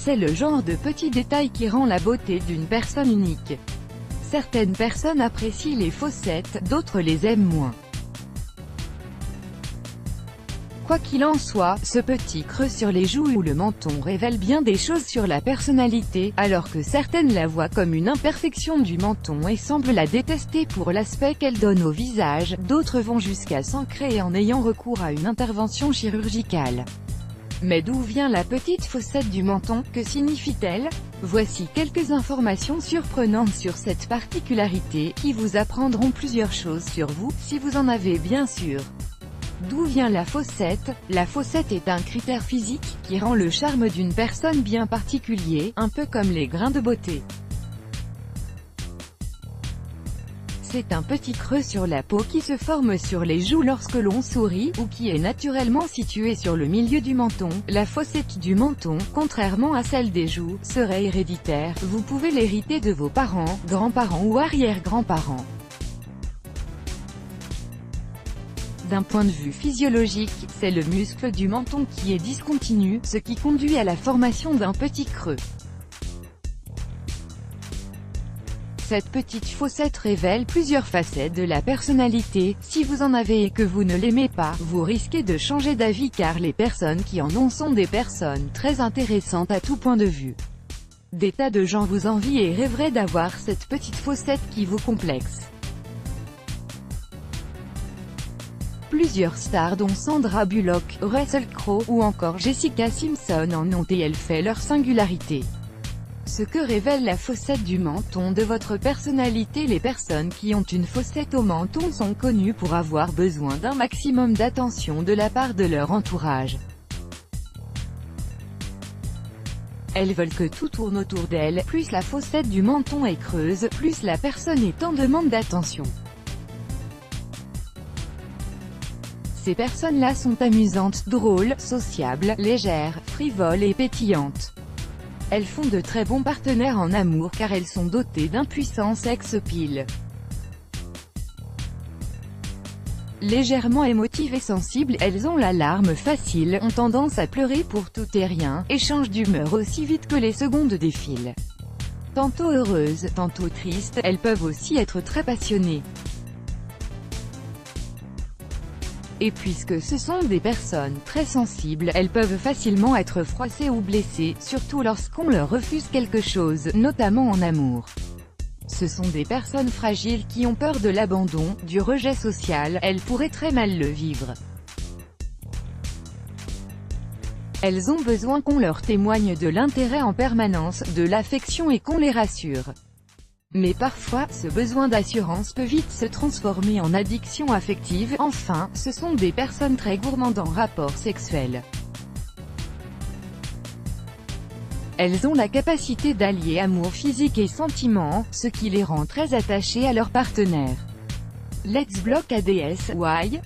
C'est le genre de petit détail qui rend la beauté d'une personne unique. Certaines personnes apprécient les fossettes, d'autres les aiment moins. Quoi qu'il en soit, ce petit creux sur les joues ou le menton révèle bien des choses sur la personnalité, alors que certaines la voient comme une imperfection du menton et semblent la détester pour l'aspect qu'elle donne au visage, d'autres vont jusqu'à s'ancrer en ayant recours à une intervention chirurgicale. Mais d'où vient la petite fossette du menton? Que signifie-t-elle? Voici quelques informations surprenantes sur cette particularité, qui vous apprendront plusieurs choses sur vous, si vous en avez bien sûr. D'où vient la fossette? La fossette est un critère physique, qui rend le charme d'une personne bien particulier, un peu comme les grains de beauté. C'est un petit creux sur la peau qui se forme sur les joues lorsque l'on sourit, ou qui est naturellement situé sur le milieu du menton. La fossette du menton, contrairement à celle des joues, serait héréditaire. Vous pouvez l'hériter de vos parents, grands-parents ou arrière-grands-parents. D'un point de vue physiologique, c'est le muscle du menton qui est discontinu, ce qui conduit à la formation d'un petit creux. Cette petite fossette révèle plusieurs facettes de la personnalité. Si vous en avez et que vous ne l'aimez pas, vous risquez de changer d'avis car les personnes qui en ont sont des personnes très intéressantes à tout point de vue. Des tas de gens vous envient et rêveraient d'avoir cette petite fossette qui vous complexe. Plusieurs stars dont Sandra Bullock, Russell Crowe, ou encore Jessica Simpson en ont et elle fait leur singularité. Ce que révèle la fossette du menton de votre personnalité. Les personnes qui ont une fossette au menton sont connues pour avoir besoin d'un maximum d'attention de la part de leur entourage. Elles veulent que tout tourne autour d'elles. Plus la fossette du menton est creuse, plus la personne est en demande d'attention. Ces personnes-là sont amusantes, drôles, sociables, légères, frivoles et pétillantes. Elles font de très bons partenaires en amour car elles sont dotées d'un puissant sex-appeal. Légèrement émotives et sensibles, elles ont la larme facile, ont tendance à pleurer pour tout et rien, et changent d'humeur aussi vite que les secondes défilent. Tantôt heureuses, tantôt tristes, elles peuvent aussi être très passionnées. Et puisque ce sont des personnes très sensibles, elles peuvent facilement être froissées ou blessées, surtout lorsqu'on leur refuse quelque chose, notamment en amour. Ce sont des personnes fragiles qui ont peur de l'abandon, du rejet social, elles pourraient très mal le vivre. Elles ont besoin qu'on leur témoigne de l'intérêt en permanence, de l'affection et qu'on les rassure. Mais parfois, ce besoin d'assurance peut vite se transformer en addiction affective. Enfin, ce sont des personnes très gourmandes en rapport sexuel. Elles ont la capacité d'allier amour physique et sentiment, ce qui les rend très attachées à leur partenaire. Let's block ADS. Why?